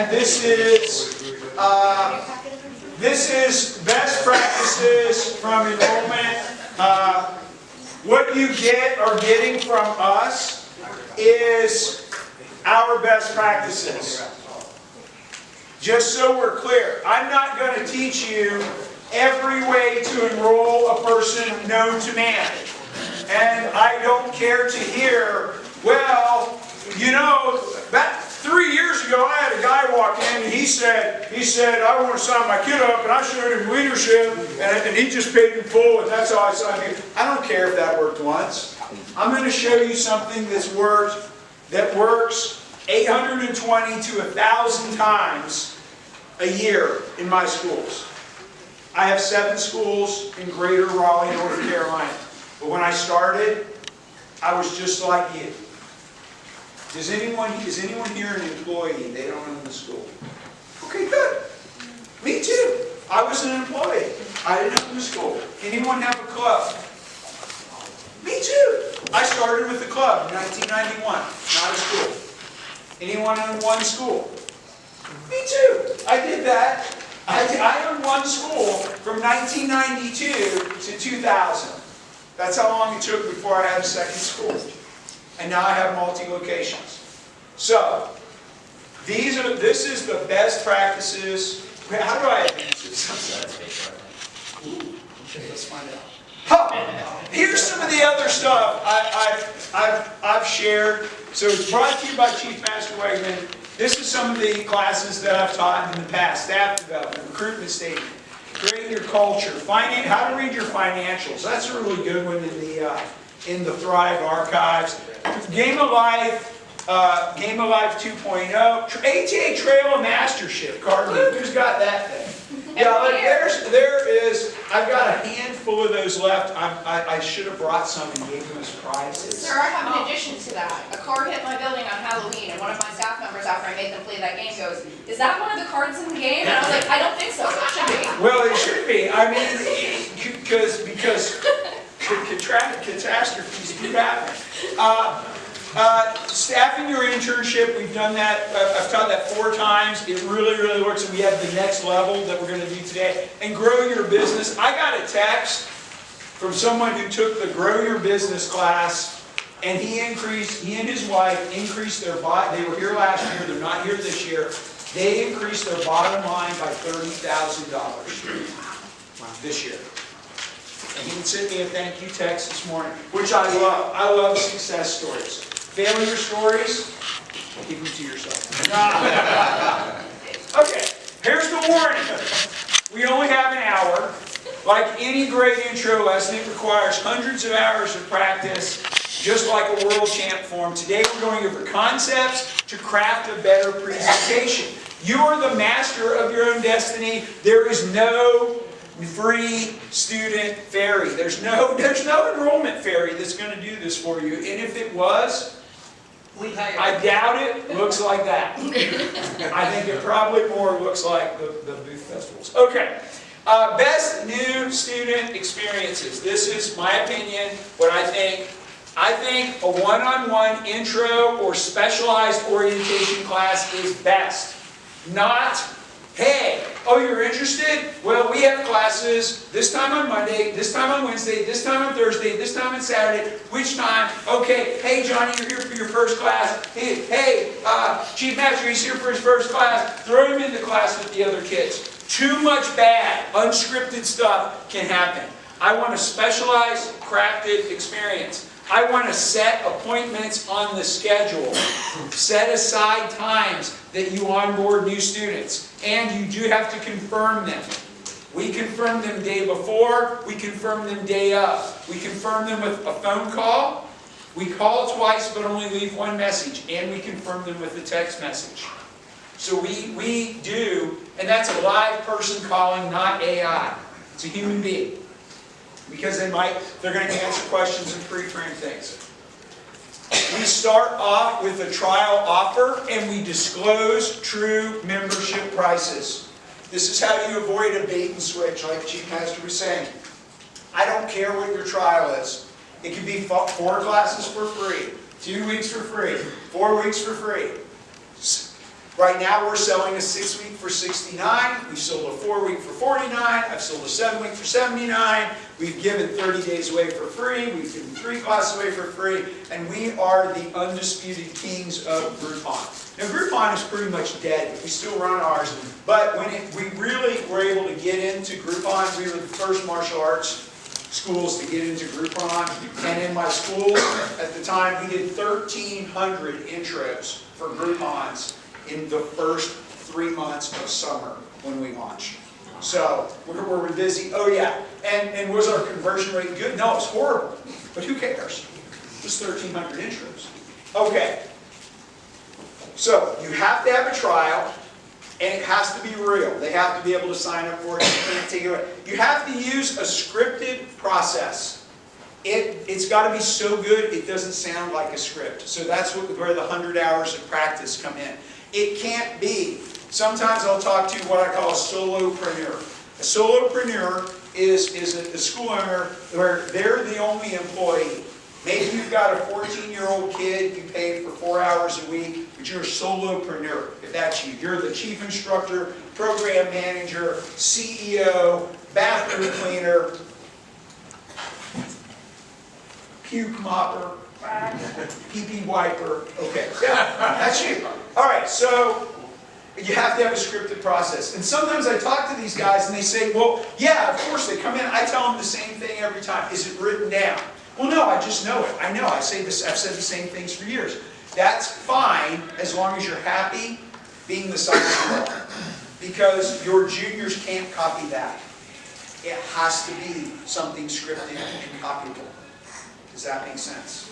and this is best practices from enrollment. What you are getting from us is our best practices. Just so we're clear, I'm not going to teach you every way to enroll a person known to man. And I don't care to hear, well, you know, about 3 years ago I had a guy walk in and he said, I want to sign my kid up, and I showed him leadership and he just paid in full, and that's how I signed him. I don't care if that worked once. I'm going to show you something that works 820 to 1,000 times a year in my schools. I have 7 schools in Greater Raleigh, North Carolina. But when I started, I was just like you. Is anyone here an employee? They don't own the school. Okay, good. Me too. I was an employee. I didn't own the school. Anyone have a club? Me too. I started with the club in 1991, not a school. Anyone own one school? Me too. I did that. I owned one school from 1992 to 2000. That's how long it took before I had a second school. And now I have multi-locations. So, this is the best practices. How do I advance this? Let's find out. Here's some of the other stuff I've shared. So it's brought to you by Chief Master Wegman. This is some of the classes that I've taught in the past. Staff development, recruitment statement, creating your culture, how to read your financials. That's a really good one in the Thrive archives. Game of Life 2.0, ATA Trail of Mastership. Carly, who's got that thing? Yeah, like I've got a handful of those left. I should have brought some and gave them as prizes. Sir, I have an addition to that. A car hit my building on Halloween, and one of my staff members, after I made them play that game, goes, "Is that one of the cards in the game?" And I was like, "I don't think so. It should be." Well, it should be. I mean, because catastrophes do happen. Staffing your internship, we've done that. I've taught that 4 times. It really, really works. And we have the next level that we're going to do today. And grow your business. I got a text from someone who took the Grow Your Business class, and he and his wife increased their they were here last year. They're not here this year. They increased their bottom line by $30,000 this year. And he sent me a thank you text this morning, which I love. I love success stories. Failure stories, keep them to yourself. Okay, here's the warning. We only have an hour. Like any great intro lesson, it requires hundreds of hours of practice, just like a world champ form. Today we're going over concepts to craft a better presentation. You are the master of your own destiny. There is no free student fairy. There's no enrollment fairy that's going to do this for you. And if it was, I doubt it looks like that. I think it probably more looks like the booth festivals. Okay. Best new student experiences. This is my opinion, what I think. I think a one-on-one intro or specialized orientation class is best. Not, hey, oh, you're interested? Well, we have classes this time on Monday, this time on Wednesday, this time on Thursday, this time on Saturday. Which time? Okay, hey, Johnny, you're here for your first class. Hey, Chief Master, he's here for his first class. Throw him into class with the other kids. Too much bad, unscripted stuff can happen. I want a specialized, crafted experience. I want to set appointments on the schedule. Set aside times that you onboard new students. And you do have to confirm them. We confirm them day before. We confirm them day of. We confirm them with a phone call. We call twice but only leave one message. And we confirm them with a text message. So we do, and that's a live person calling, not AI. It's a human being. Because they're going to answer questions and pre-frame things. We start off with a trial offer and we disclose true membership prices. This is how you avoid a bait and switch, like Chief Master was saying. I don't care what your trial is. It could be 4 classes for free, 2 weeks for free, 4 weeks for free. Right now we're selling a 6-week for $69. We've sold a 4-week for $49. I've sold a 7-week for $79. We've given 30 days away for free. We've given 3 classes away for free. And we are the undisputed kings of Groupon. Now Groupon is pretty much dead. We still run ours. But when we really were able to get into Groupon, we were the first martial arts schools to get into Groupon. And in my school at the time, we did 1,300 intros for Groupons in the first 3 months of summer when we launched. So we're busy. Oh yeah, and was our conversion rate good? No, it's horrible. But who cares? Just 1,300 intros. Okay. So you have to have a trial, and it has to be real. They have to be able to sign up for it. You can't take it away. You have to use a scripted process. It's got to be so good it doesn't sound like a script. So that's where the 100 hours of practice come in. It can't be. Sometimes I'll talk to what I call a solopreneur. A solopreneur is a school owner where they're the only employee. Maybe you've got a 14-year-old kid you pay for 4 hours a week, but you're a solopreneur. If that's you, you're the chief instructor, program manager, CEO, bathroom cleaner, puke mopper, pee-pee wiper. Okay, yeah, that's you. All right, so you have to have a scripted process. And sometimes I talk to these guys and they say, well, yeah, of course, they come in. I tell them the same thing every time. Is it written down? Well, no, I just know it. I know. I've said the same things for years. That's fine as long as you're happy being the size you are. Because your juniors can't copy that. It has to be something scripted and copyable. Does that make sense?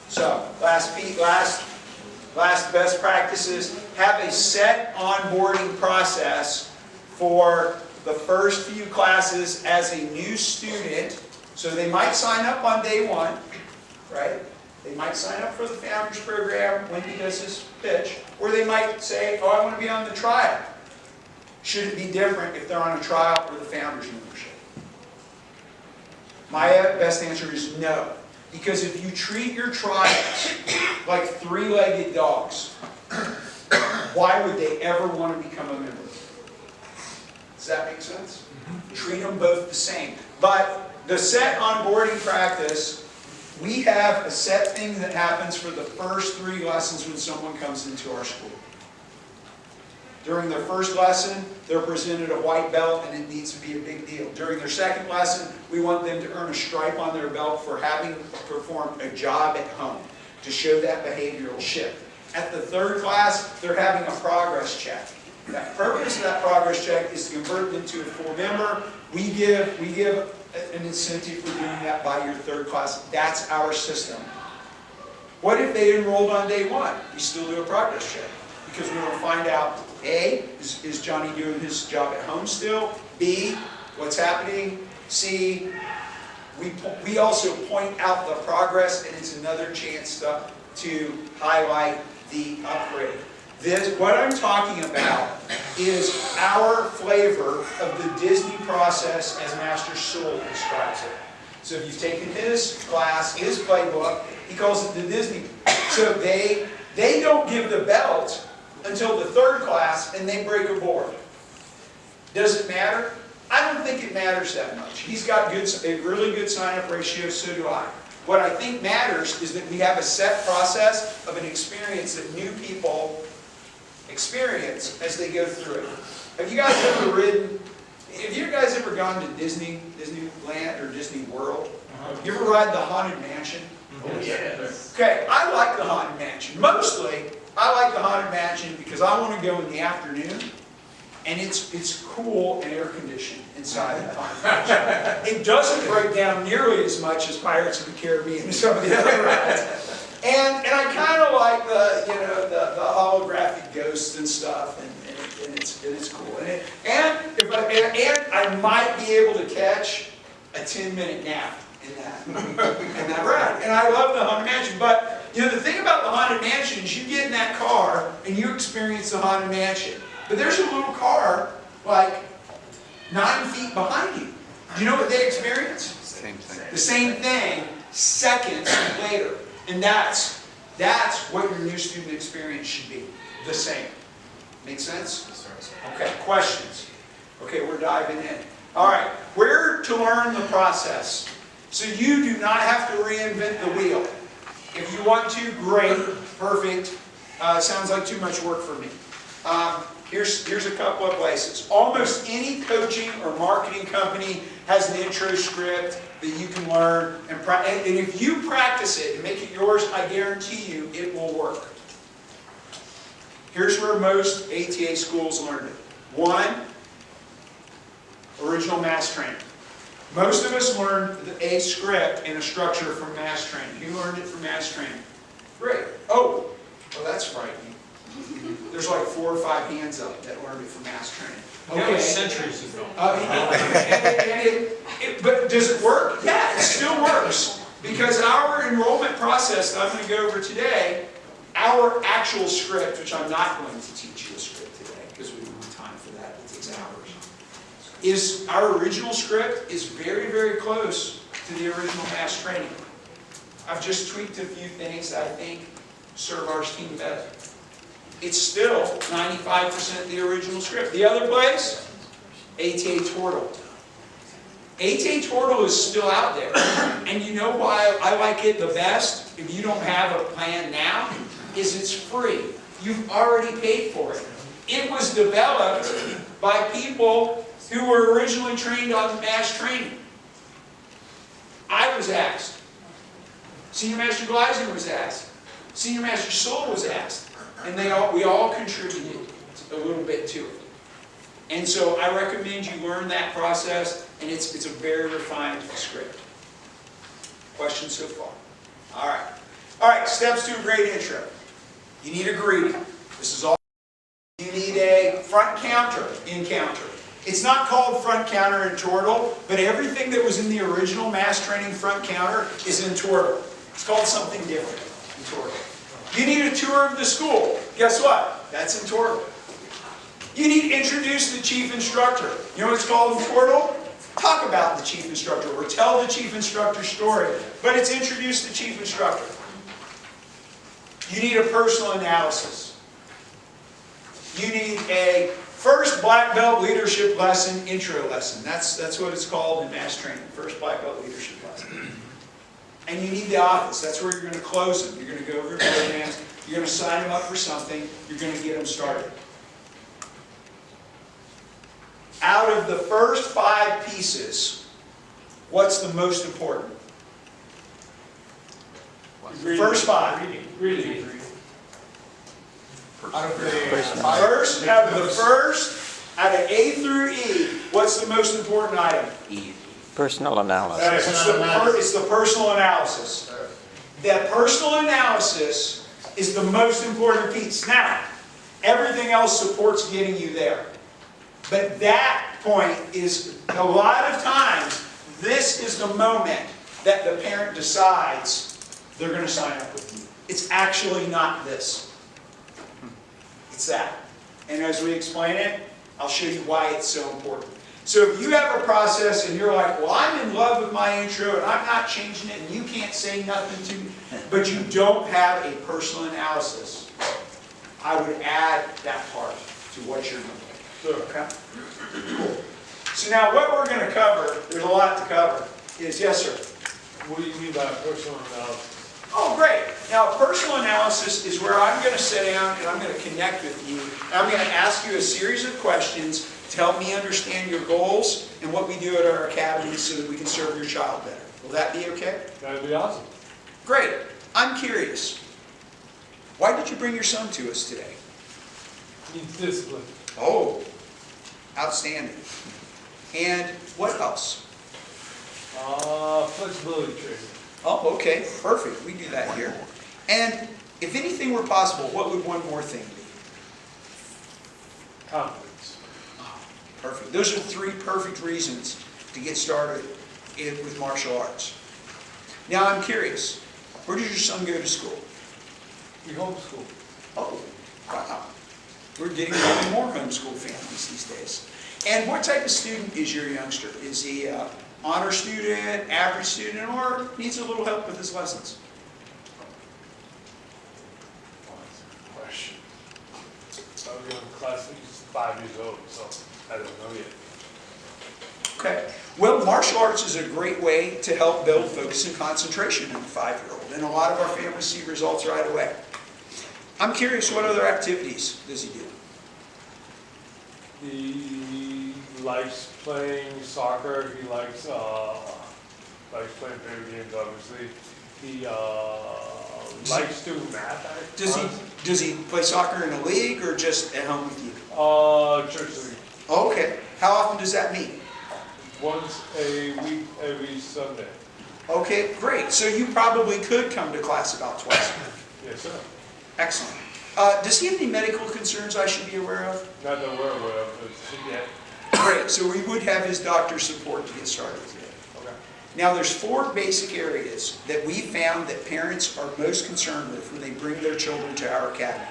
So, last best practices, have a set onboarding process for the first few classes as a new student. So they might sign up on day 1, right? They might sign up for the Founders Program when he does his pitch. Or they might say, oh, I want to be on the trial. Should it be different if they're on a trial or the Founders membership? My best answer is no. Because if you treat your trials like 3-legged dogs, why would they ever want to become a member? Does that make sense? Treat them both the same. But the set onboarding practice, we have a set thing that happens for the first 3 lessons when someone comes into our school. During their first lesson, they're presented a white belt and it needs to be a big deal. During their second lesson, we want them to earn a stripe on their belt for having performed a job at home to show that behavioral shift. At the third class, they're having a progress check. The purpose of that progress check is to convert them to a full member. We give an incentive for doing that by your third class. That's our system. What if they enrolled on day 1? We still do a progress check because we want to find out, A, is Johnny doing his job at home still? B, what's happening? C, we also point out the progress, and it's another chance to highlight the upgrade. What I'm talking about is our flavor of the Disney process as Master Sewell describes it. So if you've taken his class, his playbook, he calls it the Disney. So they don't give the belt until the third class and they break a board. Does it matter? I don't think it matters that much. He's got a really good sign-up ratio, so do I. What I think matters is that we have a set process of an experience that new people experience as they go through it. Have you guys ever gone to Disneyland or Disney World? You ever ride the Haunted Mansion? Oh, yes. Okay, I like the Haunted Mansion. Mostly, I like the Haunted Mansion because I want to go in the afternoon, and it's cool and air conditioned inside the Haunted Mansion. It doesn't break down nearly as much as Pirates of the Caribbean and some of the other rides. And I kind of like the holographic ghosts and stuff, and it's cool. And I might be able to catch a 10-minute nap in that ride. And I love the Haunted Mansion. But the thing about the Haunted Mansion is you get in that car and you experience the Haunted Mansion. But there's a little car like 9 feet behind you. Do you know what they experience? Same thing. The same thing seconds later. And that's what your new student experience should be. The same. Make sense? Okay, questions? Okay, we're diving in. All right, where to learn the process. So you do not have to reinvent the wheel. If you want to, great, perfect. Sounds like too much work for me. Here's a couple of places. Almost any coaching or marketing company has an intro script that you can learn. And if you practice it and make it yours, I guarantee you it will work. Here's where most ATA schools learn it. One, original mass training. Most of us learned a script and a structure from mass training. Who learned it from mass training? Great. Oh, well, that's frightening. There's like 4 or 5 hands up that learned it from mass training. Okay. Centuries ago. But does it work? Yeah, it still works. Because our enrollment process that I'm going to go over today, our actual script, which I'm not going to teach you a script today because we don't have time for that, it takes hours, is our original script is very, very close to the original mass training. I've just tweaked a few things that I think serve our team better. It's still 95% the original script. The other place, ATA Tortle. ATA Tortle is still out there. And you know why I like it the best, if you don't have a plan now, is it's free. You've already paid for it. It was developed by people who were originally trained on mass training. I was asked. Senior Master Gleisinger was asked. Senior Master Soul was asked. And we all contributed a little bit to it. And so I recommend you learn that process, and it's a very refined script. Questions so far? All right. All right, steps to a great intro. You need a greeting. This is all. You need a front counter, encounter. It's not called front counter in Tortle, but everything that was in the original mass training front counter is in Tortle. It's called something different in Tortle. You need a tour of the school. Guess what? That's in Tortle. You need to introduce the chief instructor. You know what it's called in Tortle? Talk about the chief instructor or tell the chief instructor's story. But it's introduce the chief instructor. You need a personal analysis. You need a first black belt leadership lesson, intro lesson. That's what it's called in mass training. First black belt leadership lesson. And you need the office. That's where you're going to close them. You're going to go over programs. You're going to sign them up for something. You're going to get them started. Out of the first 5 pieces, what's the most important? First 5. Reading. Out of the First, out of A through E, what's the most important item? E. Personal analysis. It's the personal analysis. That personal analysis is the most important piece. Now, everything else supports getting you there. But that point is, a lot of times, this is the moment that the parent decides they're going to sign up with you. It's actually not this. It's that. And as we explain it, I'll show you why it's so important. So if you have a process and you're like, well, I'm in love with my intro and I'm not changing it and you can't say nothing to me, but you don't have a personal analysis, I would add that part to what you're doing. Okay? Cool. So now what we're going to cover, there's a lot to cover, is, yes sir? What do you mean by personal analysis? Oh, great. Now, personal analysis is where I'm going to sit down and I'm going to connect with you. I'm going to ask you a series of questions to help me understand your goals and what we do at our academy so that we can serve your child better. Will that be okay? That'd be awesome. Great. I'm curious. Why did you bring your son to us today? Needs discipline. Oh, outstanding. And what else? Flexibility training. Oh, okay. Perfect. We do that here. And if anything were possible, what would one more thing be? Confidence. Perfect. Those are 3 perfect reasons to get started with martial arts. Now I'm curious, where does your son go to school? We homeschool. Oh, wow. We're getting more and more homeschool families these days. And what type of student is your youngster? Is he an honor student, average student, or needs a little help with his lessons? Question. I was going to class 5 years old, so I don't know yet. Okay. Well, martial arts is a great way to help build focus and concentration in a 5-year-old, and a lot of our families see results right away. I'm curious, what other activities does he do? He likes playing soccer. He likes playing video games. Obviously, he likes doing math. Does he play soccer in a league or just at home with you? Church league. Oh, okay. How often does that meet? Once a week, every Sunday. Okay, great. So you probably could come to class about twice a week. Yes, sir. Excellent. Does he have any medical concerns I should be aware of? Not that we're aware of, but yet. Great. So we would have his doctor's support to get started today. Okay. Now there's 4 basic areas that we found that parents are most concerned with when they bring their children to our academy.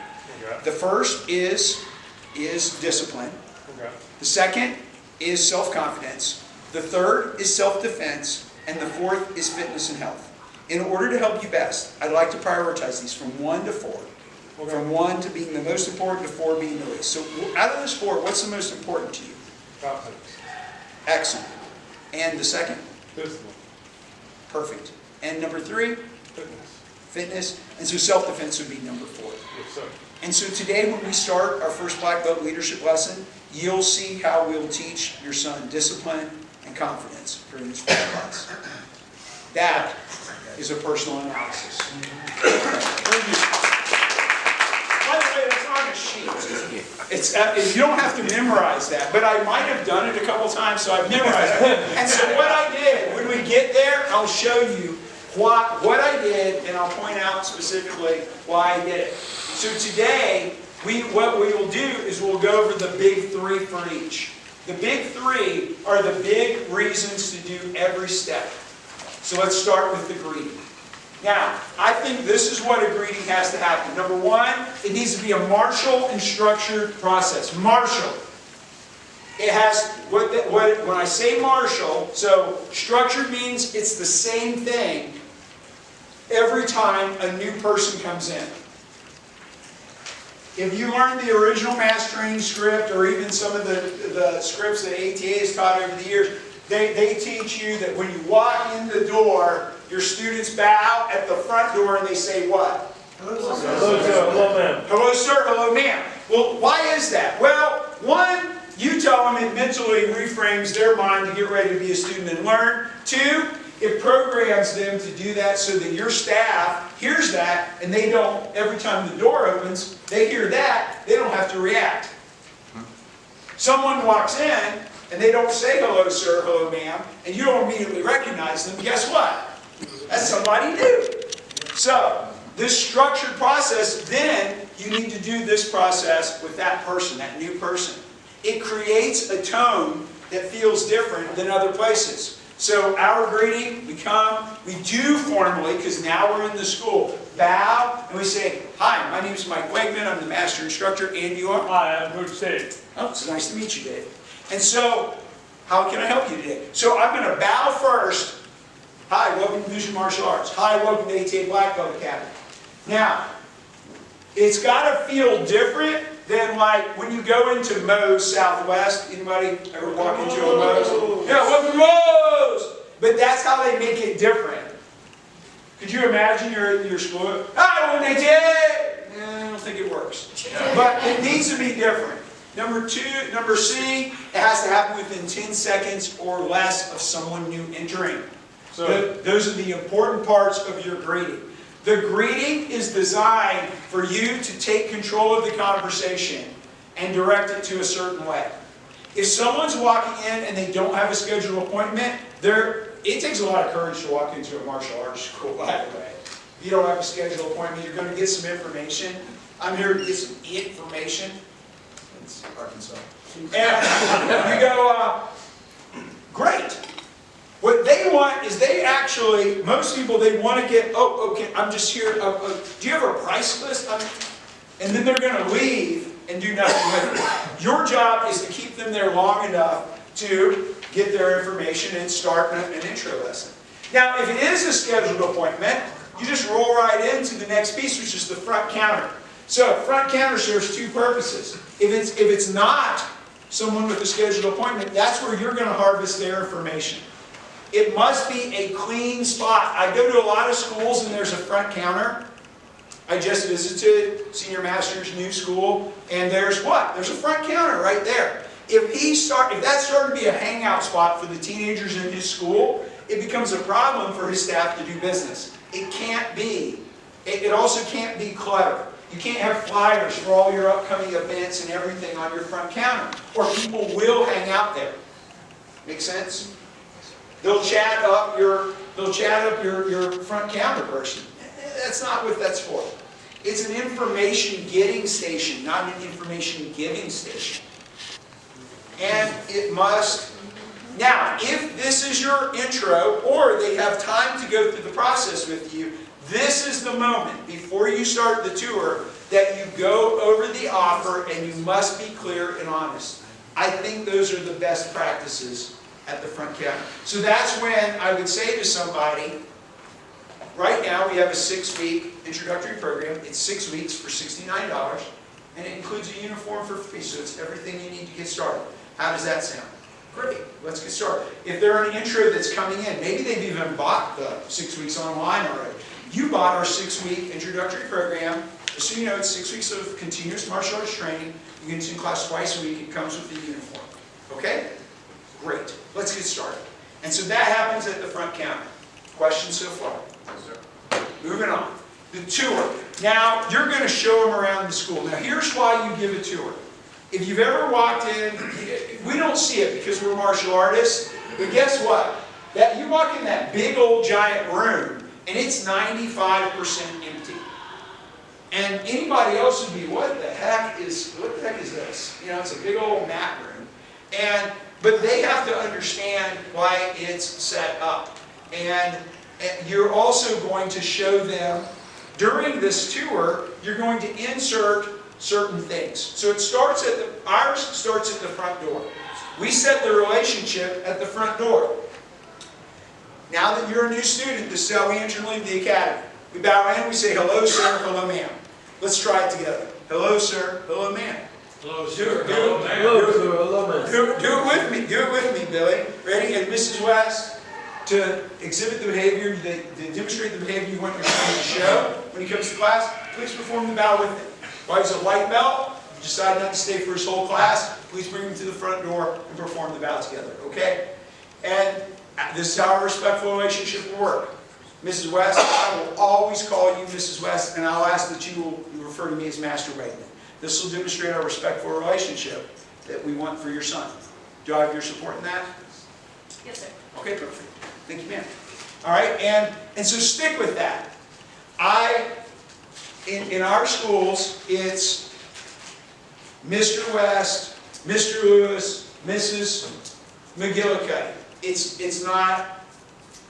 Okay. The first is discipline. Okay. The second is self-confidence. The third is self-defense. And the fourth is fitness and health. In order to help you best, I'd like to prioritize these from 1 to 4. Okay. From 1 to being the most important to 4 being the least. So out of those 4, what's the most important to you? Confidence. Excellent. And the second? Discipline. Perfect. And number 3? Fitness. Fitness. And so self-defense would be number 4. Yes, sir. And so today when we start our first Black Belt leadership lesson, you'll see how we'll teach your son discipline and confidence during this first class. That is a personal analysis. Thank you. By the way, that's on a sheet. You don't have to memorize that, but I might have done it a couple times, so I've memorized it. And so what I did, when we get there, I'll show you what I did, and I'll point out specifically why I did it. So today, what we will do is we'll go over the big 3 for each. The big 3 are the big reasons to do every step. So let's start with the greeting. Now, I think this is what a greeting has to happen. Number 1, it needs to be a martial and structured process. Martial. It has, when I say martial, so structured means it's the same thing every time a new person comes in. If you learn the original mass training script or even some of the scripts that ATA has taught over the years, they teach you that when you walk in the door, your students bow at the front door and they say what? Hello, sir. Hello, ma'am. Hello, sir. Hello, ma'am. Well, why is that? Well, 1, you tell them it mentally reframes their mind to get ready to be a student and learn. 2, it programs them to do that so that your staff hears that and they don't, every time the door opens, they hear that, they don't have to react. Someone walks in and they don't say hello sir, hello ma'am, and you don't immediately recognize them, guess what? That's somebody new. So, this structured process, then you need to do this process with that person, that new person. It creates a tone that feels different than other places. So our greeting, we come, we do formally, because now we're in the school, bow, and we say, hi, my name is Mike Wegman, I'm the master instructor, and you are? Hi, I'm Coach Dave. Oh, it's nice to meet you, Dave. And so, how can I help you today? So I'm going to bow first. Hi, welcome to Vision Martial Arts. Hi, welcome to ATA Black Belt Academy. Now, it's got to feel different than like when you go into Moe's Southwest. Anybody ever walk into a Moe's? Yeah, welcome to Moe's! But that's how they make it different. Could you imagine you're at your school? Hi, welcome to ATA! I don't think it works. But it needs to be different. Number C, it has to happen within 10 seconds or less of someone new entering. So those are the important parts of your greeting. The greeting is designed for you to take control of the conversation and direct it to a certain way. If someone's walking in and they don't have a scheduled appointment, it takes a lot of courage to walk into a martial arts school, by the way. If you don't have a scheduled appointment, you're going to get some information. I'm here to get some information. It's Arkansas. And you go, great. What they want is most people, they want to get, okay, I'm just here, do you have a price list? And then they're going to leave and do nothing with it. Your job is to keep them there long enough to get their information and start an intro lesson. Now, if it is a scheduled appointment, you just roll right into the next piece, which is the front counter. So, front counter serves 2 purposes. If it's not someone with a scheduled appointment, that's where you're going to harvest their information. It must be a clean spot. I go to a lot of schools and there's a front counter. I just visited Senior Master's new school, and there's what? There's a front counter right there. If that started to be a hangout spot for the teenagers in his school, it becomes a problem for his staff to do business. It can't be. It also can't be clutter. You can't have flyers for all your upcoming events and everything on your front counter, or people will hang out there. Make sense? They'll chat up your front counter person. That's not what that's for. It's an information getting station, not an information giving station. And it must, now, if this is your intro, or they have time to go through the process with you, this is the moment, before you start the tour, that you go over the offer and you must be clear and honest. I think those are the best practices at the front counter. So that's when I would say to somebody, right now we have a 6-week introductory program. It's 6 weeks for $69, and it includes a uniform for free, so it's everything you need to get started. How does that sound? Great, let's get started. If they're an intro that's coming in, maybe they've even bought the 6 weeks online already. You bought our 6-week introductory program. Just so you know, it's 6 weeks of continuous martial arts training. You get into class twice a week. It comes with the uniform. Okay? Great. Let's get started. And so that happens at the front counter. Questions so far? Moving on. The tour. Now, you're going to show them around the school. Now, here's why you give a tour. If you've ever walked in, we don't see it because we're martial artists, but guess what? You walk in that big old giant room, and it's 95% empty. And anybody else would be, what the heck is this? You know, it's a big old mat room. But they have to understand why it's set up. And you're also going to show them, during this tour, you're going to insert certain things. So ours starts at the front door. We set the relationship at the front door. Now that you're a new student, this is how we enter and leave the academy. We bow in, we say, hello sir, hello ma'am. Let's try it together. Hello sir, hello ma'am. Hello, sir. Hello, ma'am. Hello, sir. Hello, ma'am. Do it with me. Do it with me, Billy. Ready? And Mrs. West, to exhibit the behavior, to demonstrate the behavior you want your son to show when he comes to class, please perform the bow with him. While he's a white belt, you decide not to stay for his whole class, please bring him to the front door and perform the bow together, okay? And this is how our respectful relationship will work. Mrs. West, I will always call you Mrs. West, and I'll ask that you will refer to me as Master Wayman. This will demonstrate our respectful relationship that we want for your son. Do I have your support in that? Yes, sir. Okay, perfect. Thank you, ma'am. All right, and so stick with that. In our schools, it's Mr. West, Mr. Lewis, Mrs. McGillicuddy. It's not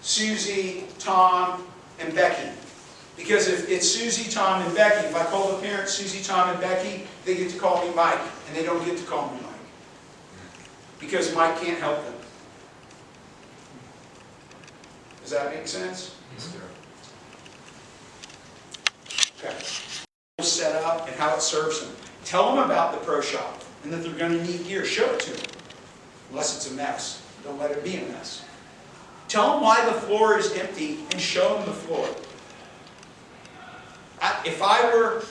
Susie, Tom, and Becky. Because if it's Susie, Tom, and Becky, if I call the parents Susie, Tom, and Becky, they get to call me Mike, and they don't get to call me Mike. Because Mike can't help them. Does that make sense? Yes, sir. Okay. Set up and how it serves them. Tell them about the pro shop and that they're going to need gear. Show it to them. Unless it's a mess. Don't let it be a mess. Tell them why the floor is empty and show them the floor. If I were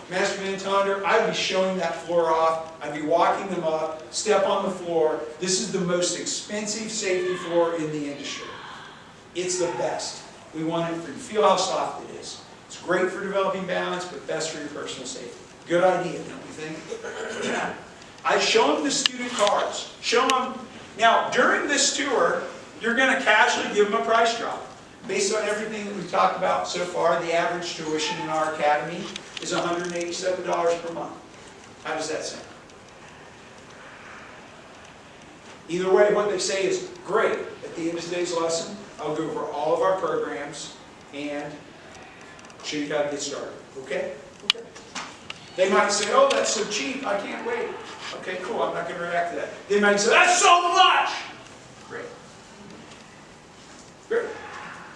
Master Van Tonder, I'd be showing that floor off. I'd be walking them up, step on the floor. This is the most expensive safety floor in the industry. It's the best. We want it for you. Feel how soft it is. It's great for developing balance, but best for your personal safety. Good idea, don't you think? Yeah. I show them the student cards. Show them. Now, during this tour, you're going to casually give them a price drop. Based on everything that we've talked about so far, the average tuition in our academy is $187 per month. How does that sound? Either way, what they say is, great. At the end of today's lesson, I'll go over all of our programs and show you how to get started. Okay? Okay. They might say, oh, that's so cheap, I can't wait. Okay, cool, I'm not going to react to that. They might say, that's so much! Great. Great.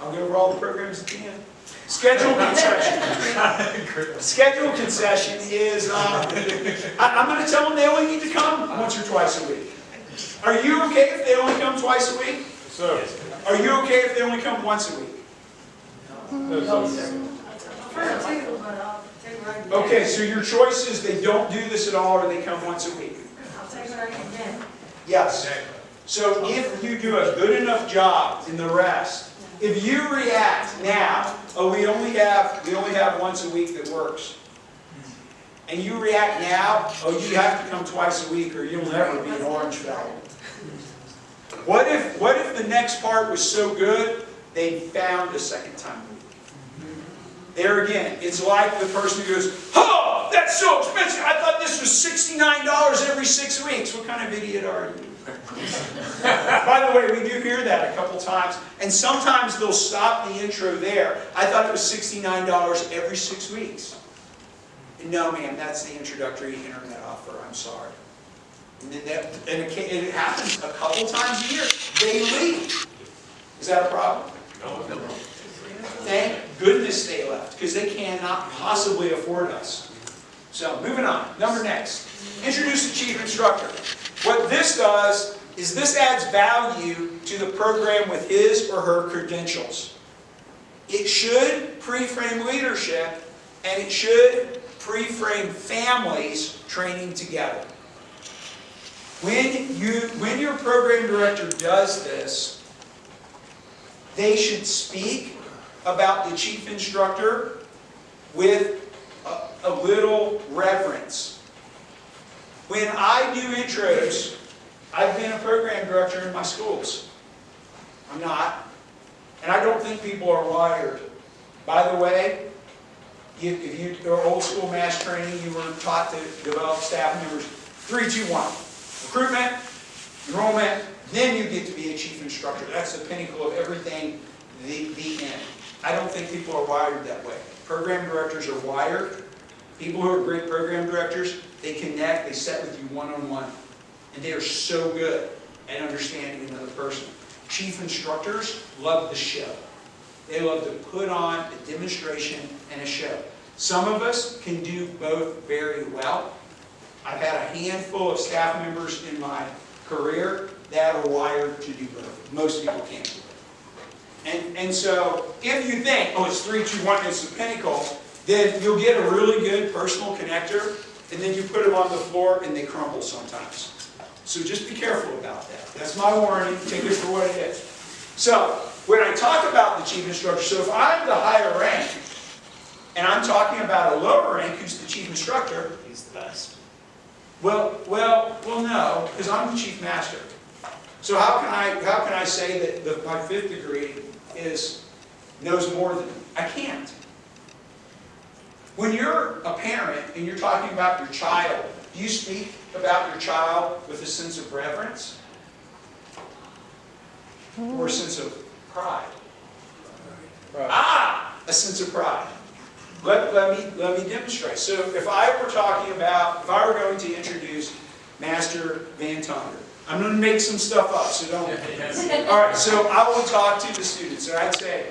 I'll go over all the programs at the end. Scheduled concession. Scheduled concession is, I'm going to tell them they only need to come once or twice a week. Are you okay if they only come twice a week? Sir. Are you okay if they only come once a week? No, sir. Okay, so your choice is they don't do this at all or they come once a week. I'll take what I can get. Yes. So if you do a good enough job in the rest, if you react now, oh, we only have once a week that works. And you react now, oh, you have to come twice a week or you'll never be an orange fellow. What if the next part was so good, they found a second time a week? There again, it's like the person who goes, oh, that's so expensive. I thought this was $69 every 6 weeks. What kind of idiot are you? By the way, we do hear that a couple times. And sometimes they'll stop the intro there. I thought it was $69 every 6 weeks. No, ma'am, that's the introductory internet offer. I'm sorry. And it happens a couple times a year. They leave. Is that a problem? No. Thank goodness they left, because they cannot possibly afford us. So, moving on. Number next. Introduce the chief instructor. What this does is this adds value to the program with his or her credentials. It should pre-frame leadership, and it should pre-frame families training together. When your program director does this, they should speak about the chief instructor with a little reverence. When I do intros, I've been a program director in my schools. I'm not. And I don't think people are wired. By the way, if you are old school mass training, you were taught to develop staff members 3, 2, 1. Recruitment, enrollment, then you get to be a chief instructor. That's the pinnacle of everything, the end. I don't think people are wired that way. Program directors are wired. People who are great program directors, they connect, they sit with you one-on-one. And they are so good at understanding another person. Chief instructors love the show. They love to put on a demonstration and a show. Some of us can do both very well. I've had a handful of staff members in my career that are wired to do both. Most people can't. And so, if you think, oh, it's 3, 2, 1, it's the pinnacle, then you'll get a really good personal connector, and then you put them on the floor and they crumble sometimes. So just be careful about that. That's my warning. Take it for what it is. So, when I talk about the chief instructor, so if I'm the higher rank, and I'm talking about a lower rank who's the chief instructor, He's the best. well, no, because I'm the chief master. So how can I say that my 5th degree knows more than me? I can't. When you're a parent and you're talking about your child, do you speak about your child with a sense of reverence? Or a sense of pride? Right. A sense of pride. Let me demonstrate. So if I were going to introduce Master Van Tonder, I'm going to make some stuff up, so don't. All right, so I will talk to the students, and I'd say,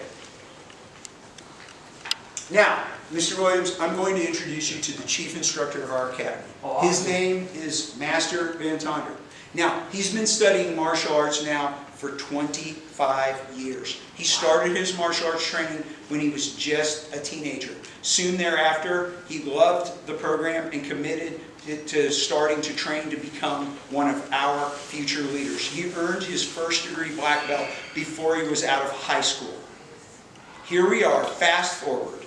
now, Mr. Williams, I'm going to introduce you to the chief instructor of our academy. His name is Master Van Tonder. Now, he's been studying martial arts now for 25 years. He started his martial arts training when he was just a teenager. Soon thereafter, he loved the program and committed to starting to train to become one of our future leaders. He earned his 1st degree black belt before he was out of high school. Here we are, fast forward,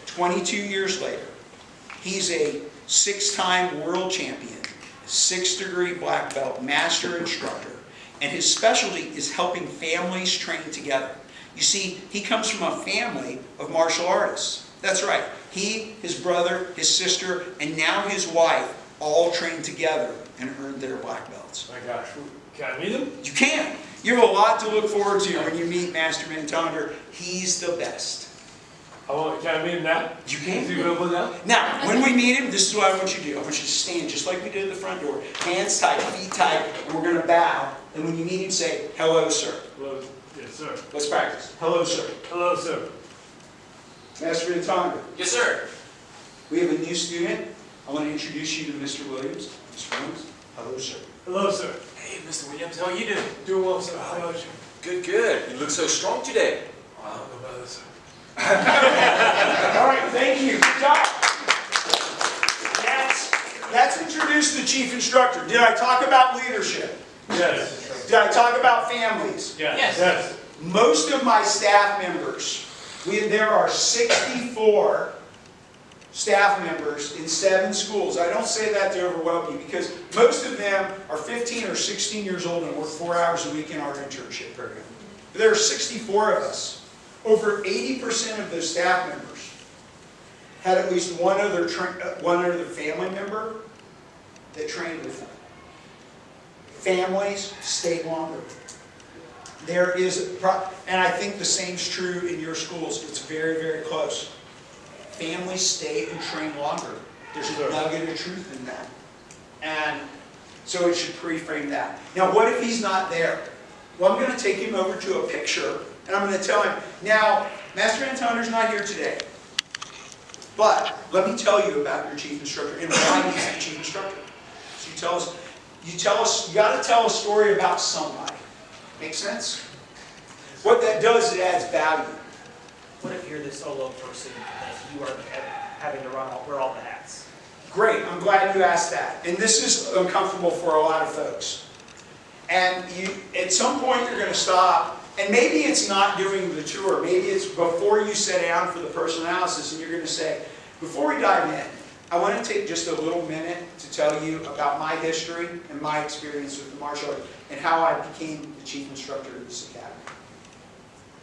22 years later. He's a 6-time world champion, 6th degree black belt, master instructor, and his specialty is helping families train together. You see, he comes from a family of martial artists. That's right. He, his brother, his sister, and now his wife all trained together and earned their black belts. My gosh. Can I meet him? You can. You have a lot to look forward to when you meet Master Van Tonder. He's the best. Can I meet him now? You can. Is he available now? Now, when we meet him, this is what I want you to do. I want you to stand just like we did at the front door. Hands tight, feet tight, and we're going to bow. And when you meet him, say, hello, sir. Hello. Yes, sir. Let's practice. Hello, sir. Hello, sir. Master Tonga, Yes, sir. we have a new student. I want to introduce you to Mr. Williams. Mr. Williams, hello, sir. Hello, sir. Hey, Mr. Williams, how are you doing? Doing well, sir. How about you? Good, good. You look so strong today. I don't know about this, sir. All right, thank you. Good job. Let's introduce the chief instructor. Did I talk about leadership? Yes. Did I talk about families? Yes. Yes. Most of my staff members, there are 64 staff members in 7 schools. I don't say that to overwhelm you because most of them are 15 or 16 years old and work 4 hours a week in our internship program. There are 64 of us. Over 80% of those staff members had at least one other family member that trained with them. Families stay longer. There is, and I think the same's true in your schools. It's very, very close. Families stay and train longer. There's a nugget of truth in that. And so it should pre-frame that. Now, what if he's not there? Well, I'm going to take him over to a picture, and I'm going to tell him, now, Master Antoner's not here today. But let me tell you about your chief instructor and why he's the chief instructor. So you got to tell a story about somebody. Make sense? What that does, it adds value. What if you're the solo person that you are having to wear all the hats? Great, I'm glad you asked that. And this is uncomfortable for a lot of folks. And at some point you're going to stop, and maybe it's not doing the tour, maybe it's before you sit down for the personal analysis, and you're going to say, before we dive in, I want to take just a little minute to tell you about my history and my experience with the martial arts and how I became the chief instructor of this academy.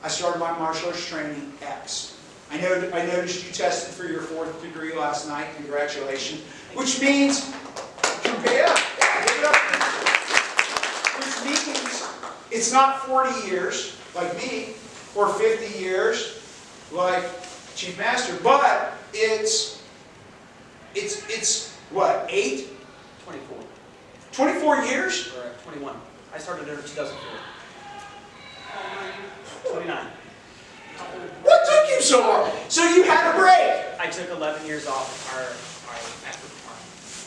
I started my martial arts training X. I noticed you tested for your 4th degree last night. Congratulations. Which means, which means it's not 40 years like me or 50 years like Chief Master, but it's what, 8? 24. 24 years? Or 21. I started in 2004. 29. What took you so long? So you had a break. I took 11 years off after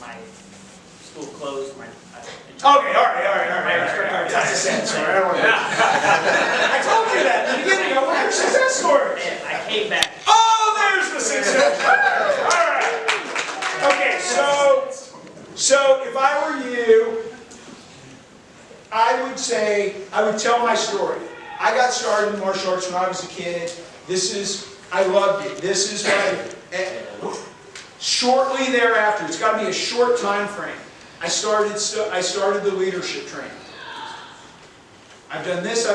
my school closed. Okay, all right. That's a sense, all right? I told you that in the beginning. I want your success story. And I came back. Oh, there's the success story. All right. Okay, so if I were you, I would tell my story. I got started in martial arts when I was a kid. I loved it. This is shortly thereafter, it's got to be a short time frame. I started the leadership training. I've done this.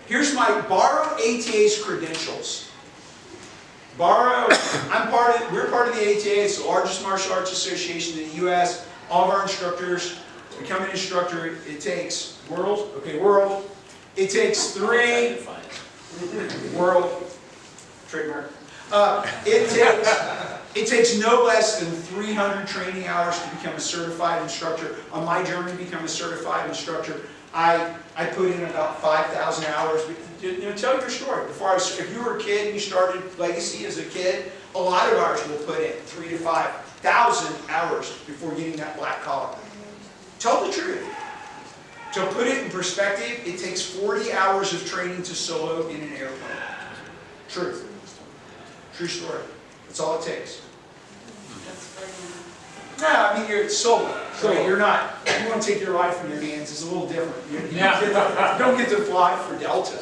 Here's borrow ATA's credentials. We're part of the ATA. It's the largest martial arts association in the U.S. All of our instructors, to become an instructor, it takes world. It takes 3 world trademark. It takes no less than 300 training hours to become a certified instructor. On my journey to become a certified instructor, I put in about 5,000 hours. Tell your story. If you were a kid and you started Legacy as a kid, a lot of ours will put in 3,000 to 5,000 hours before getting that black collar. Tell the truth. To put it in perspective, it takes 40 hours of training to solo in an airplane. Truth. True story. That's all it takes. No, I mean, you're solo. So you're not, you want to take your life in your hands. It's a little different. You don't get to fly for Delta.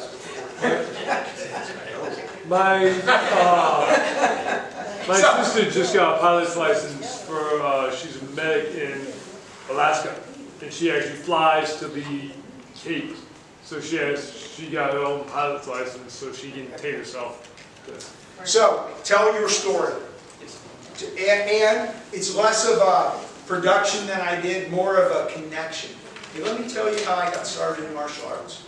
My sister just got a pilot's license for, she's a medic in Alaska. And she actually flies to the Cape. So she got her own pilot's license so she can take herself. So, tell your story. And it's less of a production than I did, more of a connection. Okay, let me tell you how I got started in martial arts.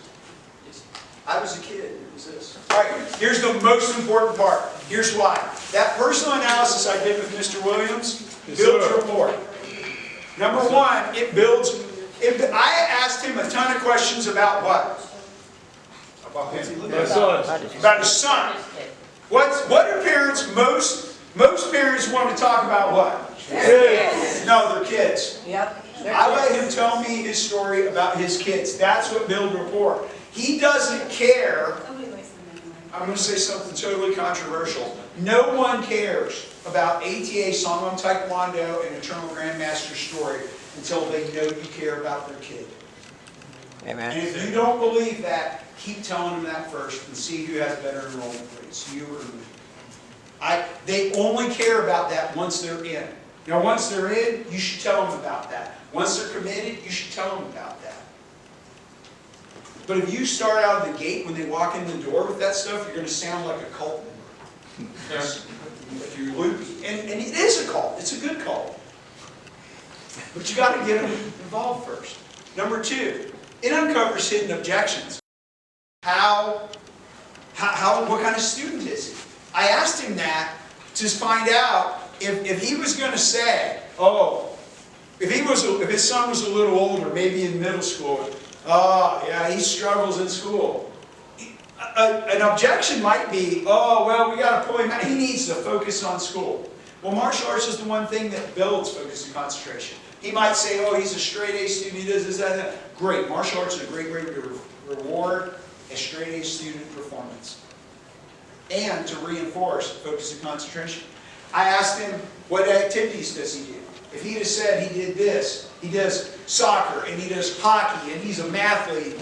I was a kid. It was this. All right, here's the most important part. Here's why. That personal analysis I did with Mr. Williams builds rapport. Number 1, it builds. I asked him a ton of questions about what? About him. My son. About his son. What are parents, most parents want to talk about what? Kids. No, their kids. Yep. I let him tell me his story about his kids. That's what builds rapport. He doesn't care. I'm going to say something totally controversial. No one cares about ATA, Songam Taekwondo, and Eternal Grandmaster story until they know you care about their kid. And Amen. if you don't believe that, keep telling them that first and see who has better enrollment rates, you or me. They only care about that once they're in. Now, once they're in, you should tell them about that. Once they're committed, you should tell them about that. But if you start out of the gate when they walk in the door with that stuff, you're going to sound like a cult member. If you're loopy. And it is a cult. It's a good cult. But you got to get them involved first. Number 2, it uncovers hidden objections. What kind of student is he? I asked him that to find out if he was going to say, if his son was a little older, maybe in middle school, yeah, he struggles in school. An objection might be, we got to pull him out. He needs to focus on school. Well, martial arts is the one thing that builds focus and concentration. He might say, he's a straight A student, he does this, that. Great, martial arts is a great way to reward a straight A student performance. And to reinforce focus and concentration. I asked him, what activities does he do? If he just said he did this, he does soccer, and he does hockey, and he's a mathlete,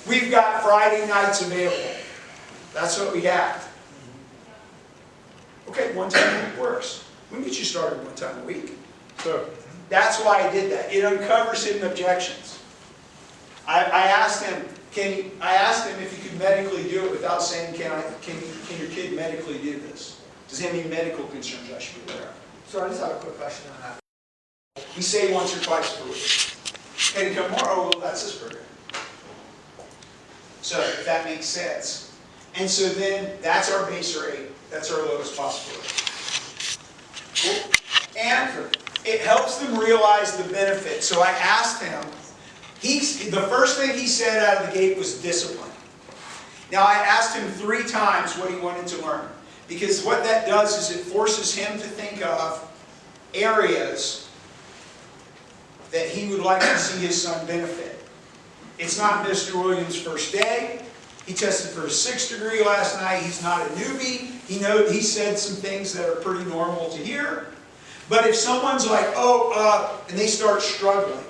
we've got Friday nights available. That's what we have. Okay, one time a week works. We can get you started one time a week. Sure. That's why I did that. It uncovers hidden objections. I asked him if he could medically do it without saying, can your kid medically do this? Does he have any medical concerns I should be aware of? So I just have a quick question on that. We say once or twice per week. And come tomorrow, that's this program. So if that makes sense. And so then that's our base rate. That's our lowest possible rate. Cool. And it helps them realize the benefit. So I asked him, the first thing he said out of the gate was discipline. Now I asked him 3 times what he wanted to learn. Because what that does is it forces him to think of areas that he would like to see his son benefit. It's not Mr. Williams' first day. He tested for his 6th degree last night. He's not a newbie. He said some things that are pretty normal to hear. But if someone's like, and they start struggling,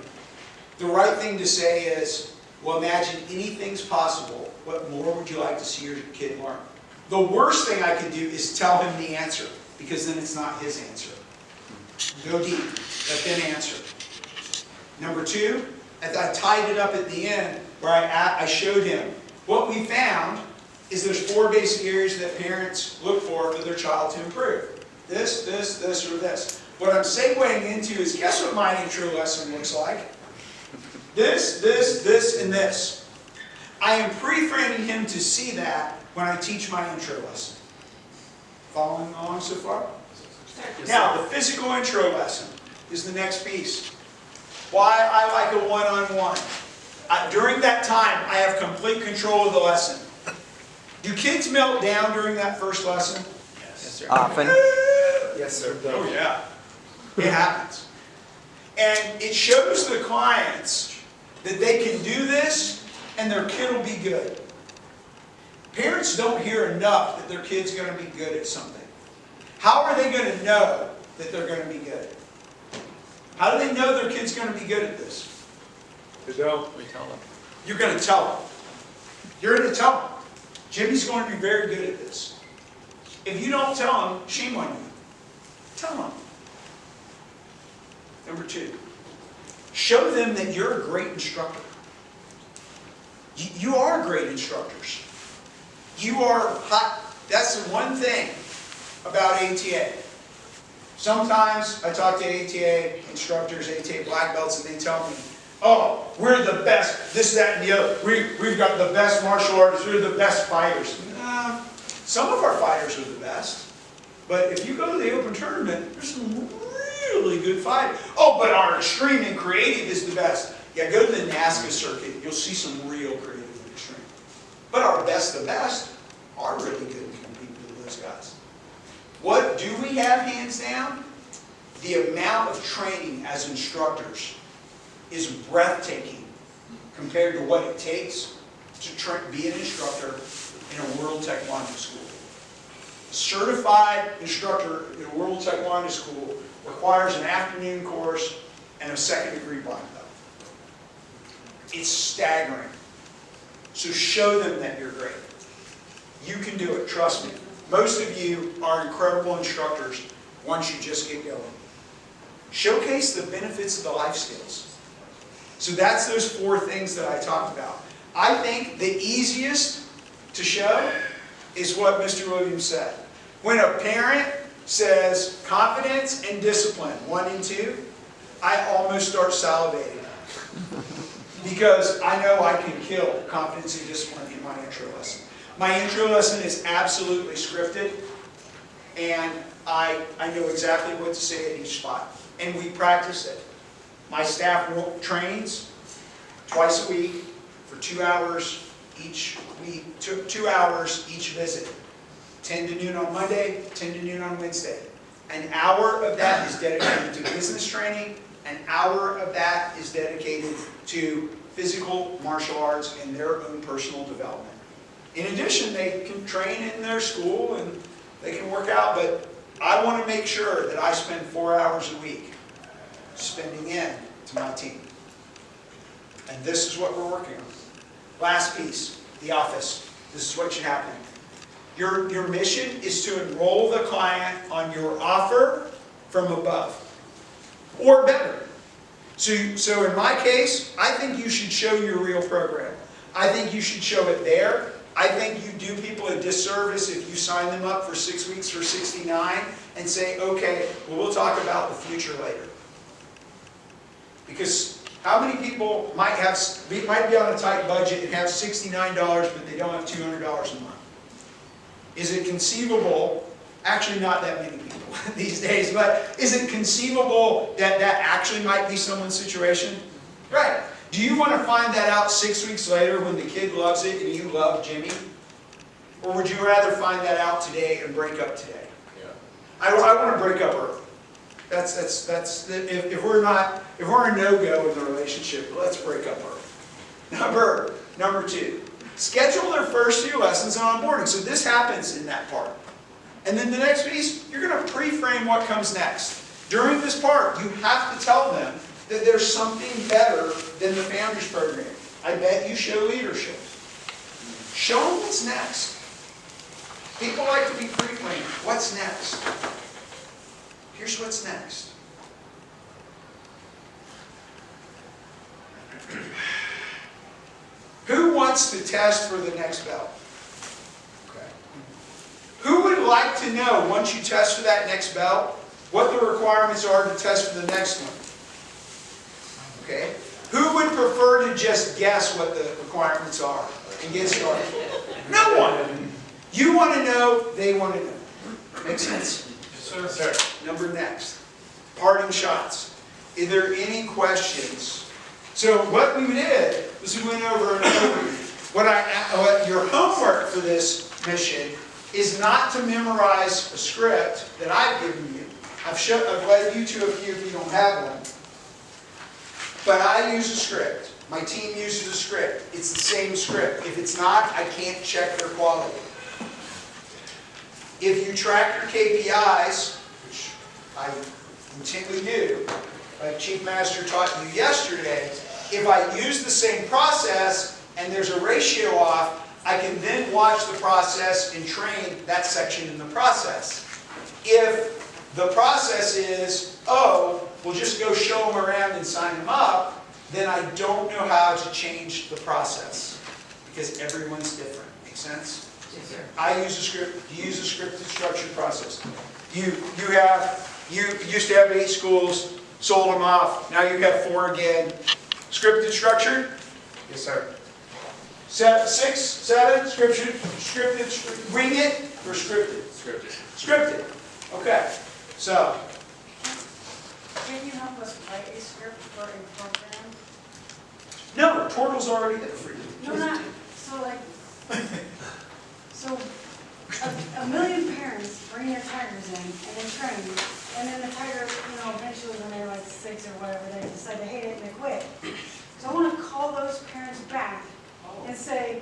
the right thing to say is, well, imagine anything's possible. What more would you like to see your kid learn? The worst thing I could do is tell him the answer, because then it's not his answer. Go deep. Let them answer. Number 2, I tied it up at the end where I showed him. What we found is there's 4 basic areas that parents look for their child to improve. This, or this. What I'm segueing into is, guess what my intro lesson looks like? This, and this. I am pre-framing him to see that when I teach my intro lesson. Following along so far? Now, the physical intro lesson is the next piece. Why I like a one-on-one. During that time, I have complete control of the lesson. Do kids melt down during that first lesson? Yes, sir. Often. Yes, sir. Oh, yeah. It happens. And it shows the clients that they can do this and their kid will be good. Parents don't hear enough that their kid's going to be good at something. How are they going to know that they're going to be good? How do they know their kid's going to be good at this? You don't. We tell them. You're going to tell them. You're going to tell them. Jimmy's going to be very good at this. If you don't tell them, shame on you. Tell them. Number 2, show them that you're a great instructor. You are great instructors. You are hot. That's the one thing about ATA. Sometimes I talk to ATA instructors, ATA black belts, and they tell me, we're the best, this, that, and the other. We've got the best martial artists, we're the best fighters. Some of our fighters are the best. But if you go to the open tournament, there's some really good fighters. But our extreme and creative is the best. Yeah, go to the NASCA circuit, you'll see some real creative and extreme. But our best, the best, are really good and competitive. What do we have hands down? The amount of training as instructors is breathtaking compared to what it takes to be an instructor in a World Taekwondo school. A certified instructor in a World Taekwondo school requires an afternoon course and a second degree black belt. It's staggering. So show them that you're great. You can do it, trust me. Most of you are incredible instructors once you just get going. Showcase the benefits of the life skills. So that's those 4 things that I talked about. I think the easiest to show is what Mr. Williams said. When a parent says confidence and discipline, 1 and 2, I almost start salivating. Because I know I can kill confidence and discipline in my intro lesson. My intro lesson is absolutely scripted, and I know exactly what to say at each spot. And we practice it. My staff trains twice a week for 2 hours each week, 2 hours each visit. 10 to noon on Monday, 10 to noon on Wednesday. An hour of that is dedicated to business training. An hour of that is dedicated to physical martial arts and their own personal development. In addition, they can train in their school and they can work out, but I want to make sure that I spend 4 hours a week spending in to my team. And this is what we're working on. Last piece, the office. This is what should happen. Your mission is to enroll the client on your offer from above, or better. So in my case, I think you should show your real program. I think you should show it there. I think you do people a disservice if you sign them up for 6 weeks for $69 and say, okay, well, we'll talk about the future later. Because how many people might be on a tight budget and have $69, but they don't have $200 a month? Is it conceivable, actually not that many people these days, but is it conceivable that that actually might be someone's situation? Right. Do you want to find that out 6 weeks later when the kid loves it and you love Jimmy? Or would you rather find that out today and break up today? Yeah. I want to break up early. If we're a no-go in the relationship, let's break up early. Number 2, schedule their first few lessons on onboarding. So this happens in that part. And then the next piece, you're going to pre-frame what comes next. During this part, you have to tell them that there's something better than the Founders Program. I bet you show leadership. Show them what's next. People like to be pre-framed. What's next? Here's what's next. Who wants to test for the next belt? Okay. Who would like to know, once you test for that next belt, what the requirements are to test for the next one? Okay. Who would prefer to just guess what the requirements are and get started? No one. You want to know, they want to know. Make sense? Yes, sir. Number next. Parting shots. Are there any questions? So what we did was we went over an overview. What your homework for this mission is not to memorize a script that I've given you. I've led you to a few if you don't have one. But I use a script. My team uses a script. It's the same script. If it's not, I can't check their quality. If you track your KPIs, which I routinely do, like Chief Master taught you yesterday, if I use the same process and there's a ratio off, I can then watch the process and train that section in the process. If the process is, oh, we'll just go show them around and sign them up, then I don't know how to change the process because everyone's different. Make sense? Yes, sir. I use a script. You use a scripted structured process. You used to have 8 schools, sold them off. Now you have 4 again. Scripted structured? Yes, sir. 6, 7, scripted, wing it or scripted? Scripted. Scripted. Okay. So, Can you help us write a script for a program? no, Portal's already there for you. No, not, so like, so a million parents bring their tigers in and they train, and then the tiger, eventually when they're like 6 or whatever, they decide they hate it and they quit. So I want to call those parents back and say,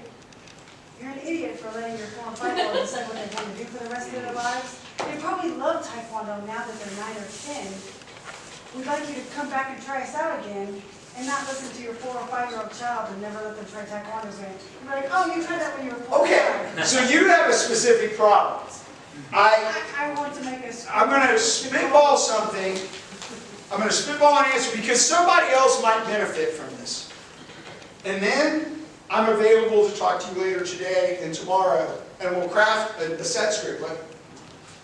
you're an idiot for letting your 4 and 5-year-old decide what they want to do for the rest of their lives. They probably love Taekwondo now that they're 9 or 10. We'd like you to come back and try us out again and not listen to your 4 or 5-year-old child and never let them try Taekwondo again. You'd be like, oh, you tried that when you were 4 or 5. Okay, so you have a specific problem. I want to make a... I'm going to spitball something. I'm going to spitball an answer because somebody else might benefit from this. And then I'm available to talk to you later today and tomorrow, and we'll craft a set script. Like,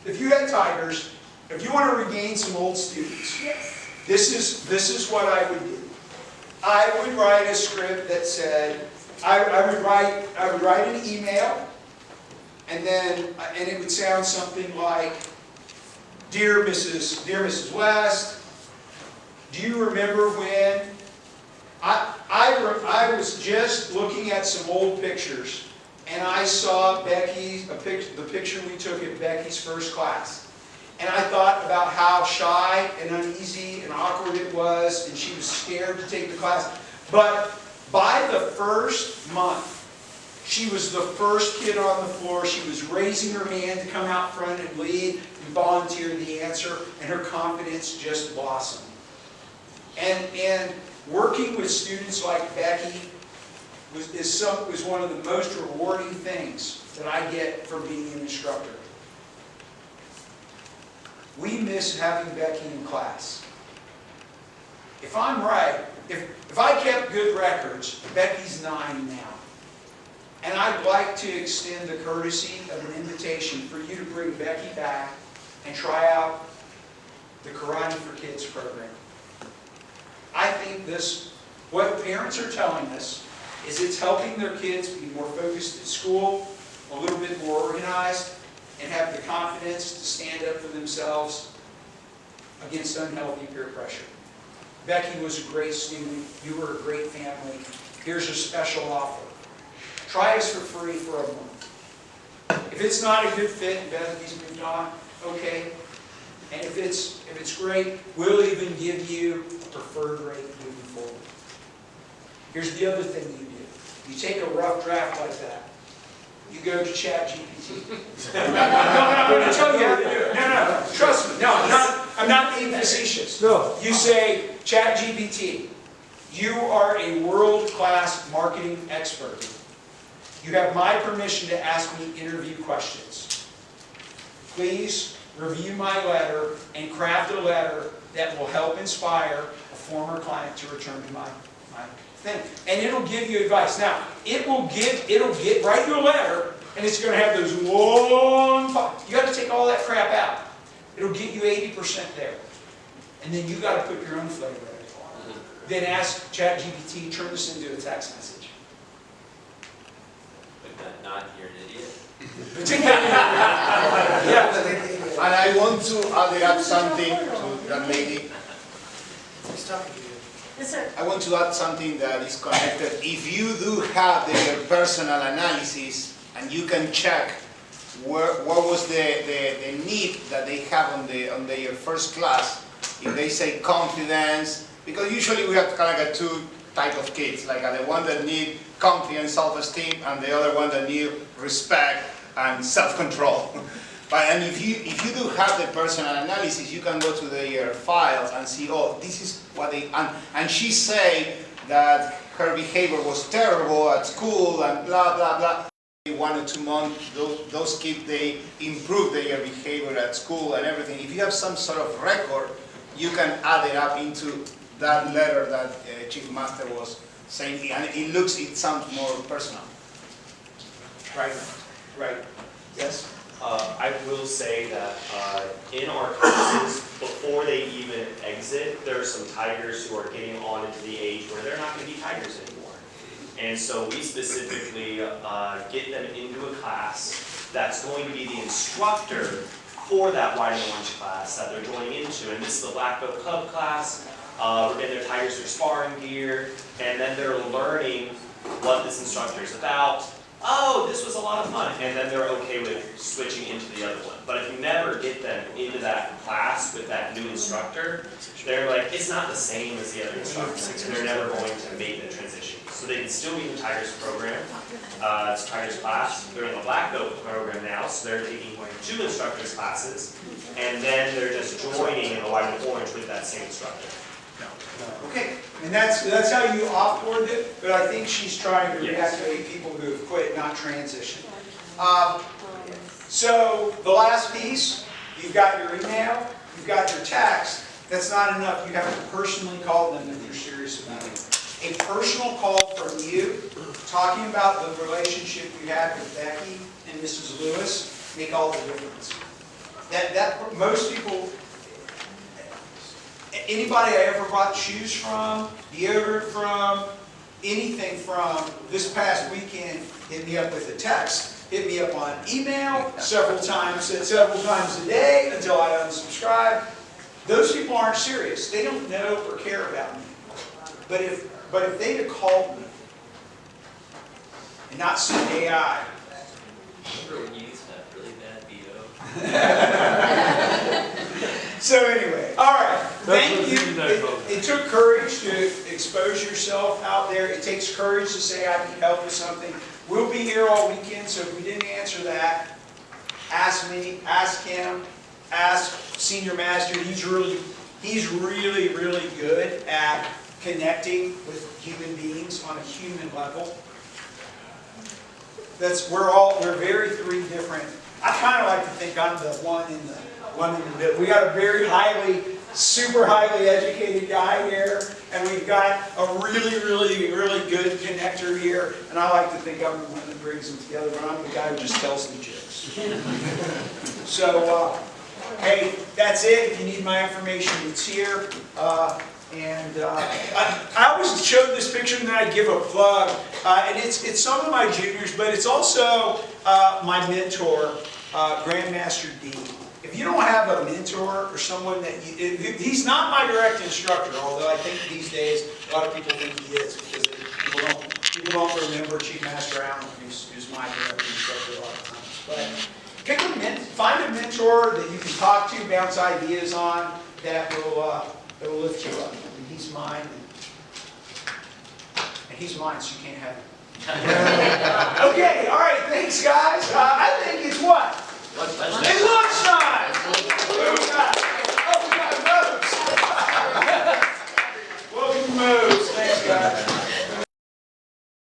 if you had tigers, if you want to regain some old students, Yes. this is what I would do. I would write a script that said, I would write an email, and it would sound something like, Dear Mrs. West, do you remember when I was just looking at some old pictures and I saw the picture we took at Becky's first class. And I thought about how shy and uneasy and awkward it was, and she was scared to take the class. But by the first month, she was the first kid on the floor. She was raising her hand to come out front and lead and volunteer the answer, and her confidence just blossomed. And working with students like Becky was one of the most rewarding things that I get from being an instructor. We miss having Becky in class. If I'm right, if I kept good records, Becky's 9 now. And I'd like to extend the courtesy of an invitation for you to bring Becky back and try out the Karate for Kids program. I think what parents are telling us is it's helping their kids be more focused at school, a little bit more organized, and have the confidence to stand up for themselves against unhealthy peer pressure. Becky was a great student. You were a great family. Here's a special offer. Try us for free for a month. If it's not a good fit and Becky's moved on, okay. And if it's great, we'll even give you a preferred rate moving forward. Here's the other thing you do. You take a rough draft like that. You go to ChatGPT. No, I'm going to tell you how to do it. No, trust me. No, I'm not being facetious. No. You say, ChatGPT, you are a world-class marketing expert. You have my permission to ask me interview questions. Please review my letter and craft a letter that will help inspire a former client to return to my thing. And it'll give you advice. Now, it'll write you a letter, and it's going to have those long, you got to take all that crap out. It'll get you 80% there. And then you got to put your own flavor in it. Then ask ChatGPT, turn this into a text message. But not you're an idiot. Yeah. And I want to add up something to that lady. Who's talking to you? Yes, sir. I want to add something that is connected. If you do have their personal analysis and you can check what was the need that they have on their first class, if they say confidence, because usually we have kind of like two type of kids, like the one that need confidence, self-esteem, and the other one that need respect and self-control. And if you do have the personal analysis, you can go to their files and see, oh, this is what they, and she say that her behavior was terrible at school and blah, blah, blah. 1 or 2 months, those kids, they improve their behavior at school and everything. If you have some sort of record, you can add it up into that letter that Chief Master was saying, and it sounds more personal. Right. Yes? I will say that in our classes, before they even exit, there are some tigers who are getting on into the age where they're not going to be tigers anymore. And so we specifically get them into a class that's going to be the instructor for that white and orange class that they're joining into. And this is the Black Belt Cub class. And their tigers are sparring gear, and then they're learning what this instructor is about, oh, this was a lot of fun, and then they're okay with switching into the other one. But if you never get them into that class with that new instructor, they're like, it's not the same as the other instructors, and they're never going to make the transition. So they can still be in the Tigers program, it's Tigers class, they're in the Black Belt program now, so they're taking 2 instructors classes, and then they're just joining in the white and orange with that same instructor. Okay, and that's how you offboard it, but I think she's trying to Yes. reactivate people who have quit, not transition. So the last piece, you've got your email, you've got your text. That's not enough. You have to personally call them if you're serious about it. A personal call from you, talking about the relationship you had with Becky and Mrs. Lewis, make all the difference. Most people. Anybody I ever bought shoes from, deodorant from, anything from this past weekend hit me up with a text, hit me up on email several times a day until I unsubscribe. Those people aren't serious. They don't know or care about me. But if they'd have called me and not sent AI. Remember when you used to have really bad BO? So anyway, all right, thank what you. we did, It took courage to expose yourself out there. It takes courage to say I need help with something. We'll be here all weekend, so if we didn't answer that, ask me, ask him, ask Senior Master. He's really good at connecting with human beings on a human level. We're very 3 different. I kind of like to think I'm the one in the middle. We got a very super highly educated guy here, and we've got a really good connector here, and I like to think I'm the one that brings them together, but I'm the guy who just tells them jokes. So, hey, that's it. If you need my information, it's here. I always show this picture and then I give a plug, and it's some of my juniors, but it's also my mentor, Grandmaster D. If you don't have a mentor or someone that he's not my direct instructor, although I think these days a lot of people think he is, because people don't remember Chief Master Allen, who's my direct instructor a lot of times. But find a mentor that you can talk to, bounce ideas on, that will lift you up. And he's mine, and he's mine, so you can't have him.